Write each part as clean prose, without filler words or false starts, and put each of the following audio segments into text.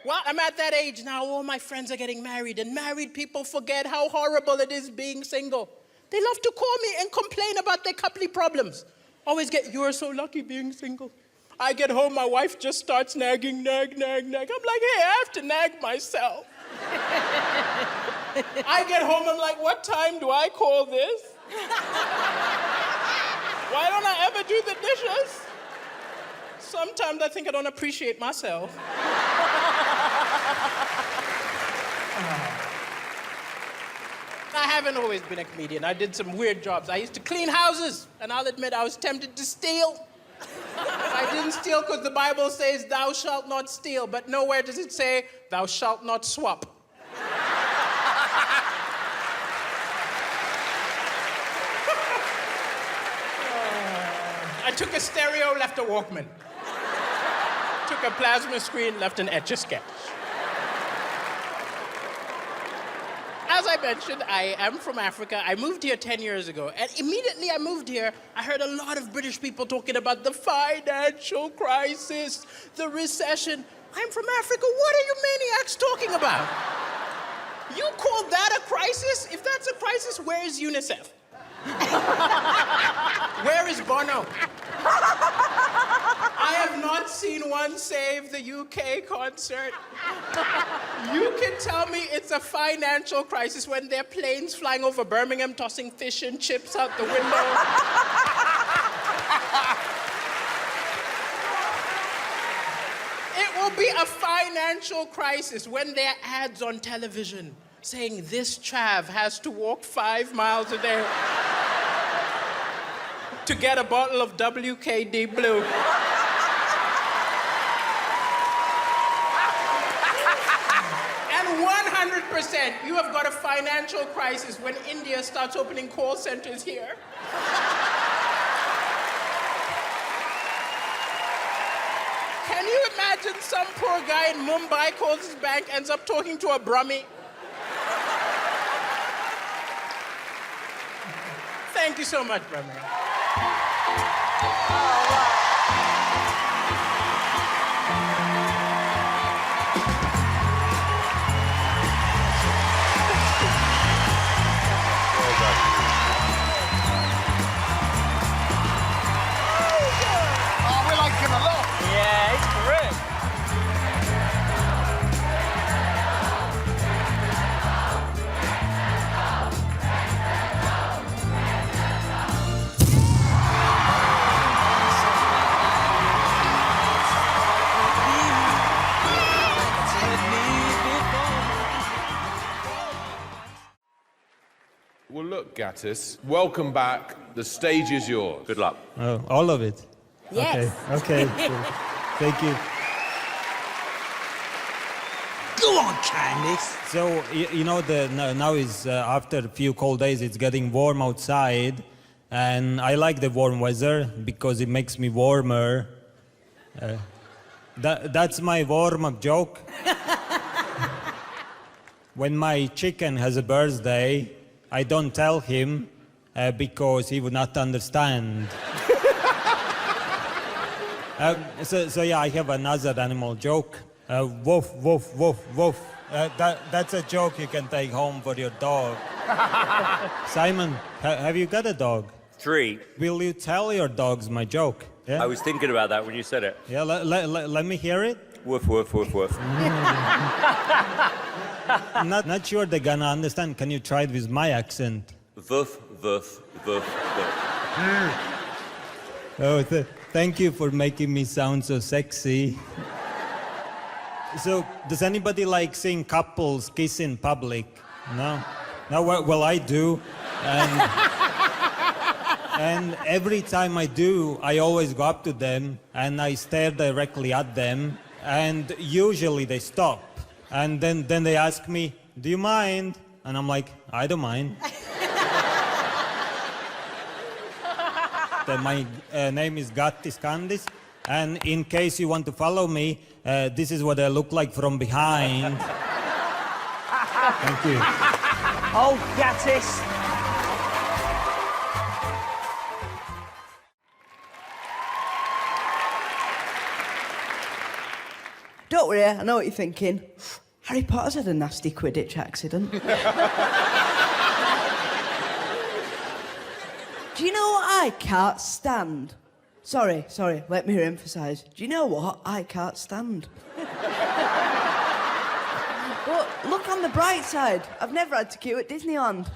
Well, I'm at that age now. All my friends are getting married, and married people forget how horrible it is being single. They love to call me and complain about their coupley problems. Always get, "You are so lucky being single." I get home, my wife just starts nagging, nag, nag, nag. I'm like, hey, I have to nag myself. I get home, I'm like, what time do I call this? Why don't I ever do the dishes? Sometimes I think I don't appreciate myself. I haven't always been a comedian. I did some weird jobs. I used to clean houses, and I'll admit I was tempted to steal. I didn't steal because the Bible says, "Thou shalt not steal," but nowhere does it say, "Thou shalt not swap." I took a stereo, left a Walkman. Took a plasma screen, left an Etch-a-Sketch. As I mentioned, I am from Africa. I moved here 10 years ago. And immediately I moved here, I heard a lot of British people talking about the financial crisis, the recession. I'm from Africa. What are you maniacs talking about? You call that a crisis? If that's a crisis, where is UNICEF? Where is Bono? I have not seen one save the UK concert. You can tell me it's a financial crisis when there are planes flying over Birmingham tossing fish and chips out the window. It will be a financial crisis when there are ads on television saying this chav has to walk 5 miles a day to get a bottle of WKD Blue. And 100%, you have got a financial crisis when India starts opening call centers here. Can you imagine some poor guy in Mumbai calls his bank, ends up talking to a Brahmi? Thank you so much, Brahmi. Oh, we like him a lot. Yeah, he's correct. Well, look, Gattis, welcome back. The stage is yours. Good luck. Oh, all of it? Yes. Okay, cool. Thank you. Go on, Candice. So, you know, now is after a few cold days, it's getting warm outside. And I like the warm weather because it makes me warmer. That's my warm-up joke. When my chicken has a birthday, I don't tell him because he would not understand. So yeah, I have another animal joke. Woof, woof, woof, woof. That's a joke you can take home for your dog. Simon, have you got a dog? 3. Will you tell your dogs my joke? Yeah? I was thinking about that when you said it. Yeah, let me hear it. Woof, woof, woof, woof. Not sure they're gonna understand. Can you try it with my accent? Woof, woof, woof, woof. Oh, thank you for making me sound so sexy. So, does anybody like seeing couples kiss in public? No? No, well, I do. And every time I do, I always go up to them and I stare directly at them, and usually they stop. And then they ask me, "Do you mind?" And I'm like, "I don't mind." My name is Gattis Candice, and in case you want to follow me, this is what I look like from behind. Thank you. Oh, Gattis. Don't worry, I know what you're thinking. Harry Potter's had a nasty Quidditch accident. Do you know what I can't stand? Sorry, let me emphasise. Do you know what I can't stand? But look on the bright side. I've never had to queue at Disneyland.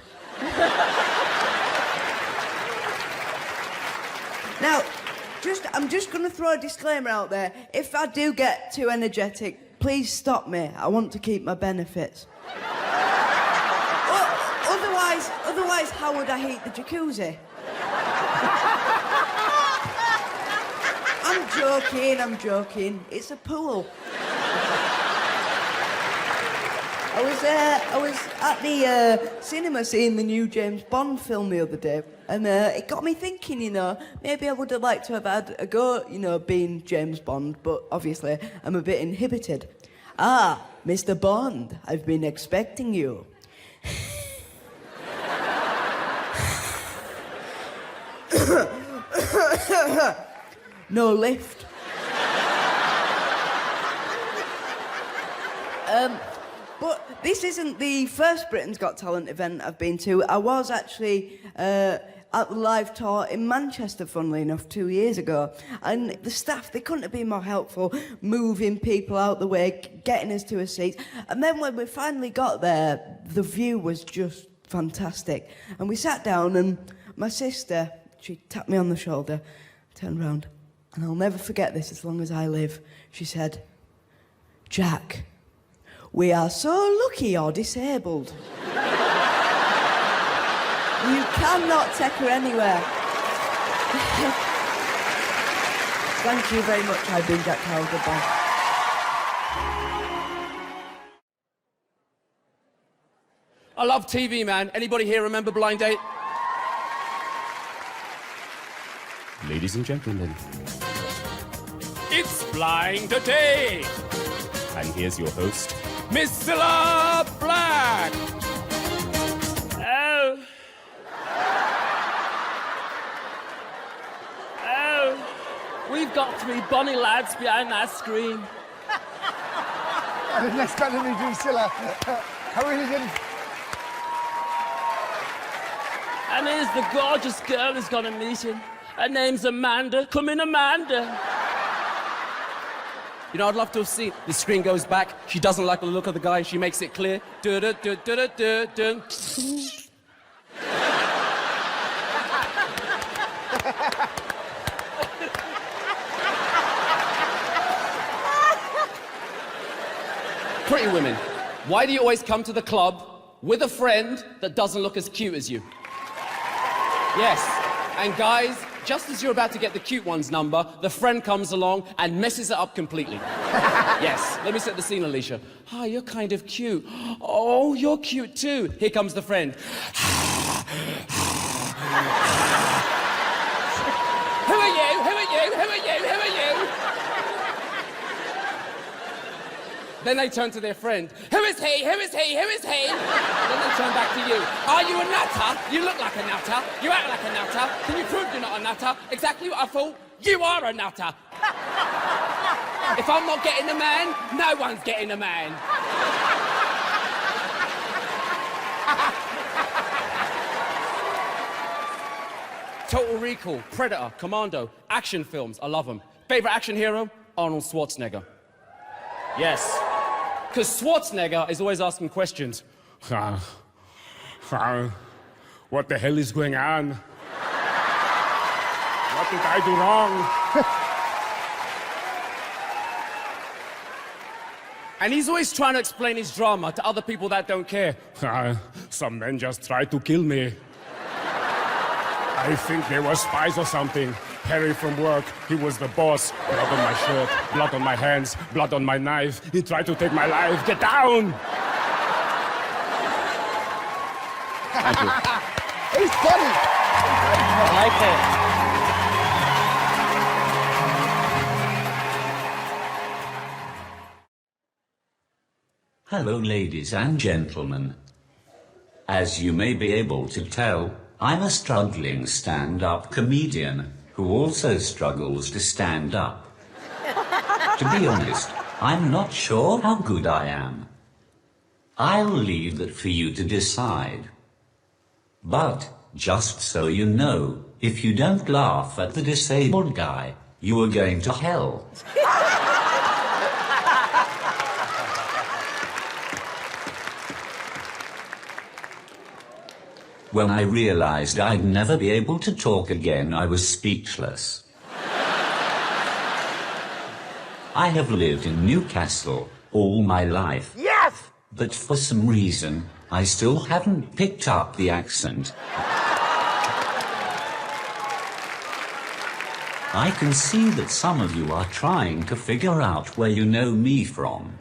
Now, I'm just going to throw a disclaimer out there. If I do get too energetic, please stop me. I want to keep my benefits. Otherwise, how would I heat the jacuzzi? I'm joking. It's a pool. I was at the cinema seeing the new James Bond film the other day, and it got me thinking, you know, maybe I would have liked to have had a go, you know, being James Bond, but obviously I'm a bit inhibited. Ah, Mr. Bond, I've been expecting you. No lift. But this isn't the first Britain's Got Talent event I've been to. I was actually at the live tour in Manchester, funnily enough, 2 years ago. And the staff, they couldn't have been more helpful, moving people out the way, getting us to a seat. And then when we finally got there, the view was just fantastic. And we sat down, and my sister, she tapped me on the shoulder, turned round, and I'll never forget this as long as I live. She said, "Jack, we are so lucky you're disabled. You cannot take her anywhere." Thank you very much. I've been Jack Howell. Goodbye. I love TV, man. Anybody here remember Blind Date? Ladies and gentlemen, it's Blind Date. And here's your host, Miss Cilla Black. Oh. We've got 3 bonny lads behind that screen. I didn't expect them to do Scylla. I really didn't. And here's the gorgeous girl who's gonna meet him. Her name's Amanda. Come in, Amanda. You know, I'd love to have seen. The screen goes back. She doesn't like the look of the guy. She makes it clear. Pretty women, why do you always come to the club with a friend that doesn't look as cute as you? Yes, and guys, just as you're about to get the cute one's number, the friend comes along and messes it up completely. Yes, let me set the scene, Alicia. Hi, you're kind of cute. Oh, you're cute too. Here comes the friend. Who are you? Who are you? Who are you? Who are you? Then they turn to their friend. Who is he? Who is he? Who is he? Then they turn back to you. Are you a nutter? You look like a nutter. You act like a nutter. Can you prove you're not a nutter? Exactly what I thought. You are a nutter. If I'm not getting a man, no one's getting a man. Total Recall, Predator, Commando, action films, I love them. Favorite action hero? Arnold Schwarzenegger. Yes. Because Schwarzenegger is always asking questions. What the hell is going on? What did I do wrong? And he's always trying to explain his drama to other people that don't care. Some men just tried to kill me. I think they were spies or something. Harry from work, he was the boss. Blood on my shirt, blood on my hands, blood on my knife. He tried to take my life. Get down! Thank you. He's funny. I like it. Hello, ladies and gentlemen. As you may be able to tell, I'm a struggling stand-up comedian who also struggles to stand up. To be honest, I'm not sure how good I am. I'll leave that for you to decide. But, just so you know, if you don't laugh at the disabled guy, you are going to hell. When I realized I'd never be able to talk again, I was speechless. I have lived in Newcastle all my life. Yes! But for some reason, I still haven't picked up the accent. I can see that some of you are trying to figure out where you know me from.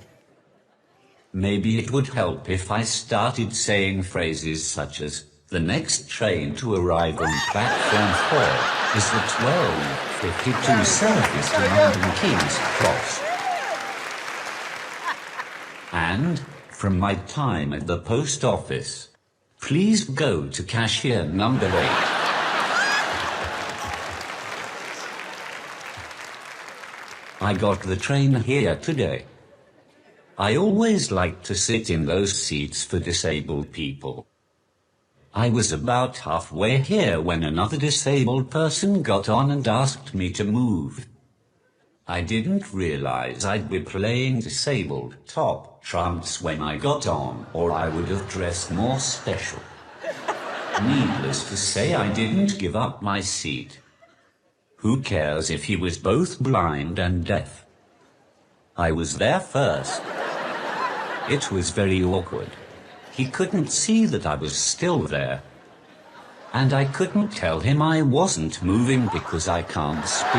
Maybe it would help if I started saying phrases such as, the next train to arrive on platform 4 is the 12:52 service to London King's Cross. And, from my time at the post office, please go to cashier number 8. I got the train here today. I always like to sit in those seats for disabled people. I was about halfway here when another disabled person got on and asked me to move. I didn't realize I'd be playing disabled top trumps when I got on, or I would have dressed more special. Needless to say, I didn't give up my seat. Who cares if he was both blind and deaf? I was there first. It was very awkward. He couldn't see that I was still there. And I couldn't tell him I wasn't moving because I can't speak.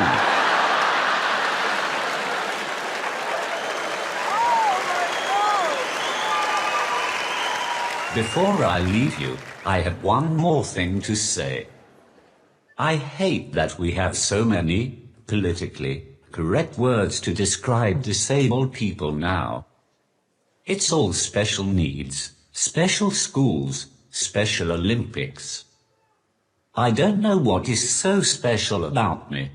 Before I leave you, I have one more thing to say. I hate that we have so many politically correct words to describe disabled people now. It's all special needs. Special schools, Special Olympics. I don't know what is so special about me.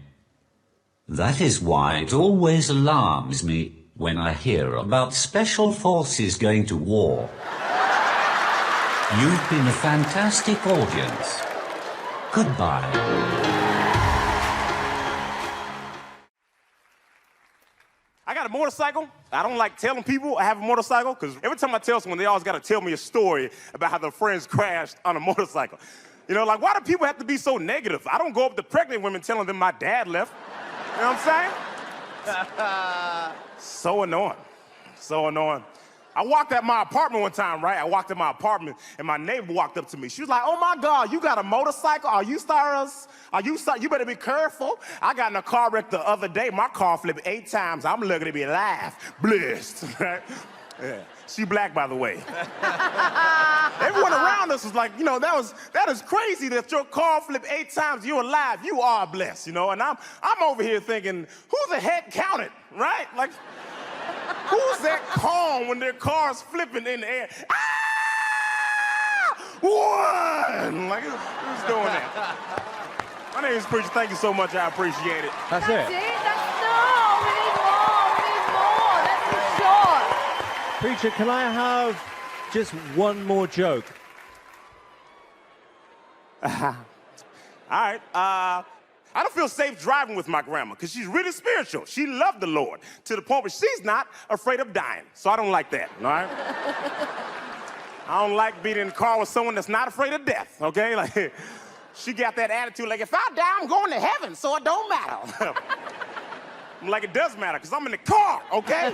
That is why it always alarms me when I hear about special forces going to war. You've been a fantastic audience. Goodbye. I got a motorcycle. I don't like telling people I have a motorcycle because every time I tell someone, they always got to tell me a story about how their friends crashed on a motorcycle. You know, like, why do people have to be so negative? I don't go up to pregnant women telling them my dad left. You know what I'm saying? So annoying. So annoying. I walked at my apartment one time, right? I walked at my apartment, and my neighbor walked up to me. She was like, oh, my God, you got a motorcycle? You better be careful. I got in a car wreck the other day. My car flipped 8 times. I'm lucky to be alive. Blessed, right? Yeah. She black, by the way. Everyone around us was like, you know, that is crazy that your car flipped 8 times, you're alive. You are blessed, you know? And I'm over here thinking, who the heck counted, right? Like, who's that calm when their car's flipping in the air? Ah! One! Like, who's doing that? My name is Preacher. Thank you so much. I appreciate it. That's it. No, we need more. We need more. That's for sure. Preacher, can I have just one more joke? All right. I don't feel safe driving with my grandma because she's really spiritual. She loved the Lord to the point where she's not afraid of dying. So I don't like that, all right? I don't like being in the car with someone that's not afraid of death, okay? Like, she got that attitude like, if I die, I'm going to heaven, so it don't matter. I'm like, it does matter because I'm in the car, okay?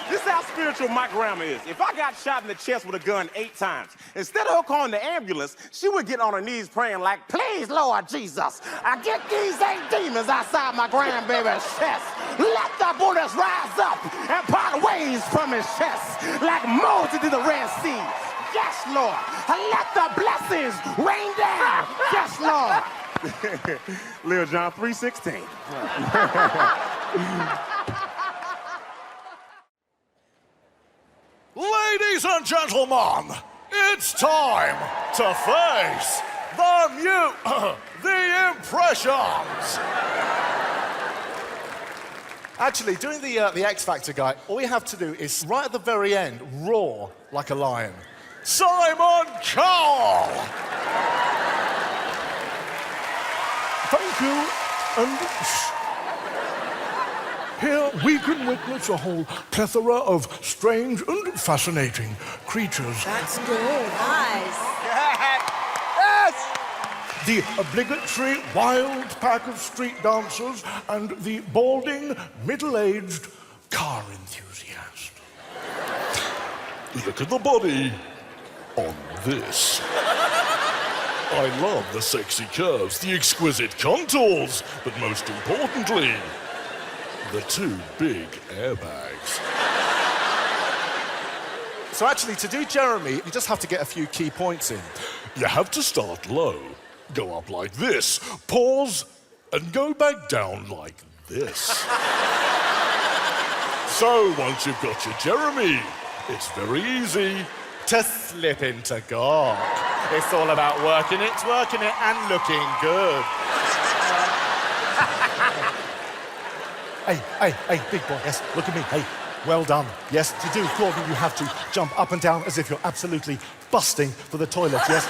This is how spiritual my grandma is. If I got shot in the chest with a gun 8 times, instead of her calling the ambulance, she would get on her knees praying like, please, Lord Jesus, I get these 8 demons outside my grandbaby's chest. Let the bullets rise up and part ways from his chest like Moses did the Red Sea. Yes, Lord. Let the blessings rain down. Yes, Lord. Lil John 3:16. Ladies and gentlemen, it's time to face the impressions. Actually, doing the X Factor guy, all you have to do is, right at the very end, roar like a lion. Simon Cowell! Thank you. And here we can witness a whole plethora of strange and fascinating creatures. That's good. Nice. The obligatory wild pack of street dancers and the balding, middle-aged car enthusiast. Look at the body on this. I love the sexy curves, the exquisite contours, but most importantly, the two big airbags. So actually, to do Jeremy, you just have to get a few key points in. You have to start low, go up like this, pause, and go back down like this. So once you've got your Jeremy, it's very easy to slip into Gawk. It's all about working it, and looking good. Hey, big boy, yes, look at me, hey, well done. Yes, to do Courtney, you have to jump up and down as if you're absolutely busting for the toilet, yes?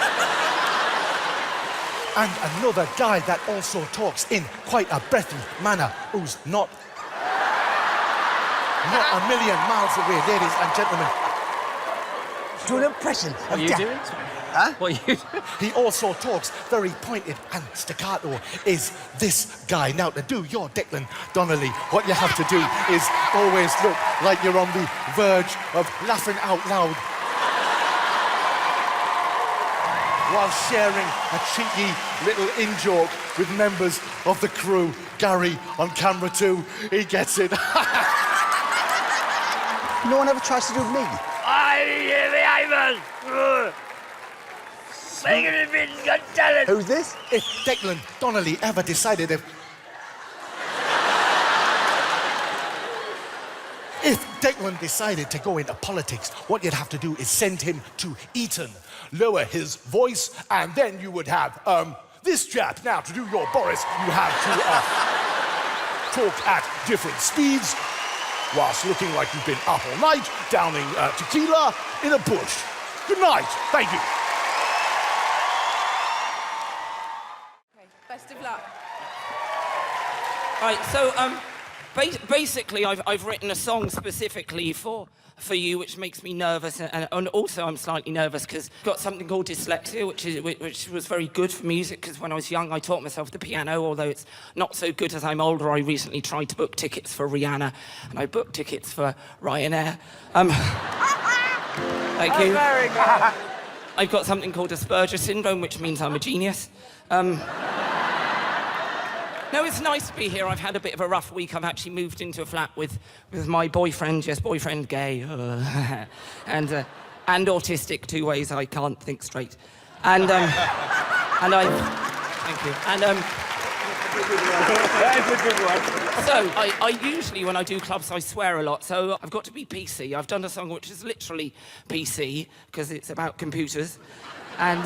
And another guy that also talks in quite a breathy manner, who's not a million miles away, ladies and gentlemen. Do an impression of What are you Jack. doing? Huh? What are you doing? He also talks very pointed and staccato, is this guy. Now, to do your Declan Donnelly, what you have to do is always look like you're on the verge of laughing out loud while sharing a cheeky little in-joke with members of the crew. Gary on camera too, he gets it. No one ever tries to do me. Who's this? If Declan Donnelly ever decided If Declan decided to go into politics, what you'd have to do is send him to Eton, lower his voice, and then you would have this chap. Now, to do your Boris, you have to talk at different speeds whilst looking like you've been up all night, downing tequila in a bush. Good night. Thank you. Best of luck. Right, so basically, I've written a song specifically for you, which makes me nervous, and also I'm slightly nervous because I've got something called dyslexia, which was very good for music because when I was young I taught myself the piano, although it's not so good as I'm older. I recently tried to book tickets for Rihanna, and I booked tickets for Ryanair. Thank you. Very good. I've got something called Asperger syndrome, which means I'm a genius. No, it's nice to be here. I've had a bit of a rough week. I've actually moved into a flat with my boyfriend, yes, boyfriend gay, and autistic, 2 ways I can't think straight. And thank you. And That's a good one. so I usually, when I do clubs, I swear a lot. So I've got to be PC. I've done a song which is literally PC because it's about computers. And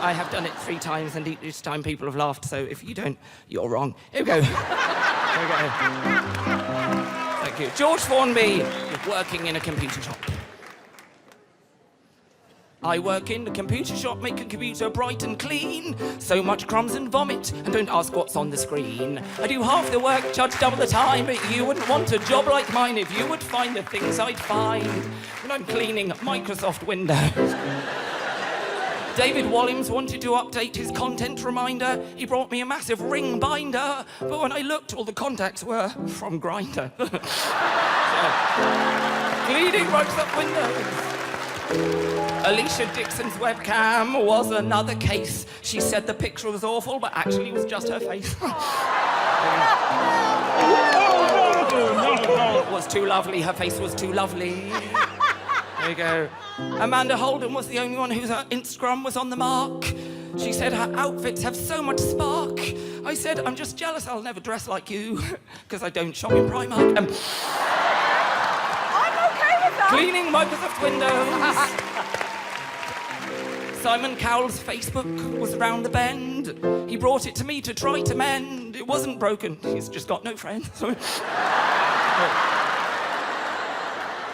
I have done it 3 times, and each time people have laughed, so if you don't, you're wrong. Here we go. Here we go. Thank you. George Formby, working in a computer shop. I work in a computer shop, make a computer bright and clean. So much crumbs and vomit, and don't ask what's on the screen. I do half the work, charge double the time, but you wouldn't want a job like mine if you would find the things I'd find when I'm cleaning Microsoft Windows. David Walliams wanted to update his content reminder. He brought me a massive ring binder, but when I looked, all the contacts were from Grindr. Cleaning Microsoft Windows. Alicia Dixon's webcam was another case. She said the picture was awful, but actually it was just her face. It was too lovely, her face was too lovely. There you go. Amanda Holden was the only one whose Instagram was on the mark. She said her outfits have so much spark. I said, I'm just jealous I'll never dress like you, because I don't shop in Primark. I'm okay with that. Cleaning Microsoft Windows. Simon Cowell's Facebook was around the bend. He brought it to me to try to mend. It wasn't broken, he's just got no friends.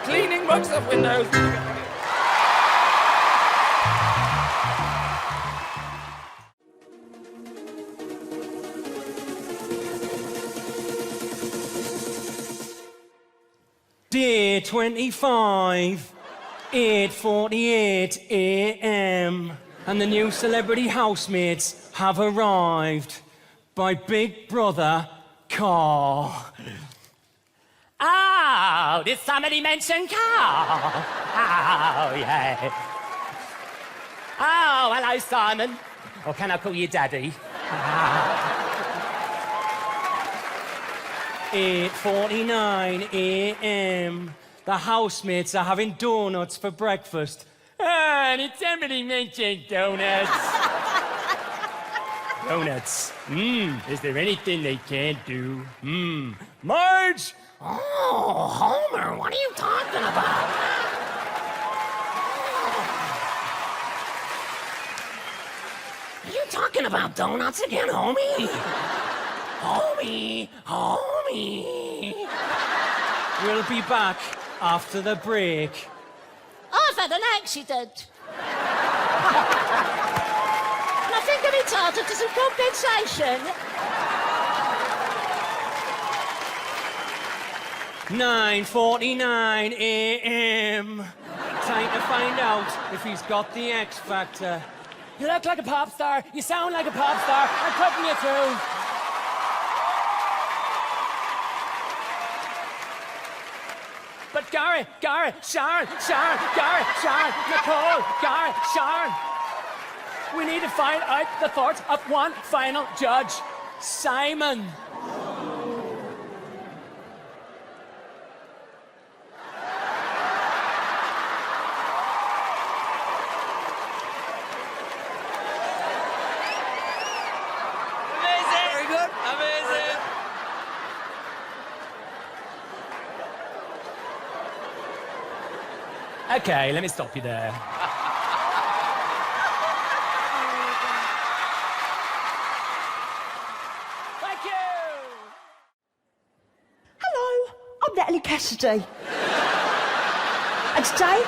Cleaning bugs up windows. Day 25, 8:48 a.m. And the new celebrity housemates have arrived by Big Brother Car. Oh, did somebody mention Carl? Oh, yeah. Oh, hello, Simon. Or can I call you Daddy? 8:49 a.m. The housemates are having donuts for breakfast. Ah, did somebody mention donuts? Donuts. Is there anything they can't do? Marge! Oh, Homer, what are you talking about? Are you talking about donuts again, homie? Homie. We'll be back after the break. I've had an accident. And I think I'm entitled to some compensation. 9:49 a.m. Time to find out if he's got the X Factor. You look like a pop star. You sound like a pop star. I'm cutting you too. But Gary, Sharon, Nicole, Sharon. We need to find out the thoughts of one final judge, Simon. Amazing. Very good. Amazing. Okay, let me stop you there. Thank you. Hello, I'm Natalie Cassidy. And today,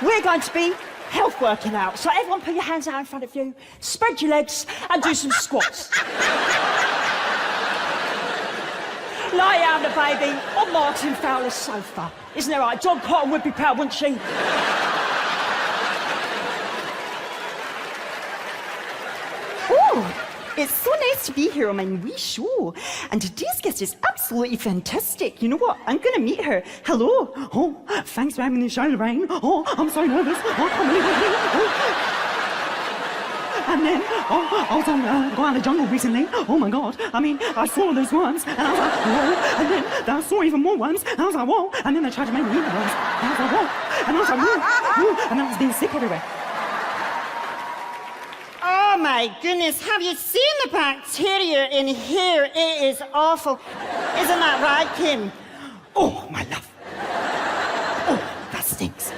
we're going to be health working out. So everyone put your hands out in front of you, spread your legs, and do some squats. Lie down, the baby, on Martin Fowler's sofa. Isn't that right? John Cotton would be proud, wouldn't she? Oh, it's so nice to be here on my wee show. And today's guest is absolutely fantastic. You know what? I'm going to meet her. Hello. Oh, thanks for having the show, Lorraine. Oh, I'm so nervous. Oh, I can't believe it. And then, I was on Go Out of the Jungle recently. Oh my God. I mean, I saw those ones, and I was like, whoa. And then I saw even more ones, and I was like, whoa. And then they tried to make me eat those. And I was like, whoa. And I was like, whoa. And I was being sick everywhere. Oh my goodness, have you seen the bacteria in here? It is awful. Isn't that right, Kim? Oh, my love. Oh, that stinks.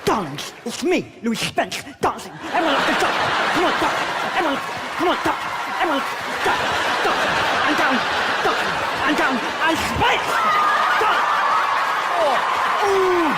Darling, it's me, Louis Spence, dancing. Everyone like to jump. Come on, duck. Everyone, come on, duck. Everyone, duck, duck, and down, duck, and down, and Spence! Duck! Oh, ooh.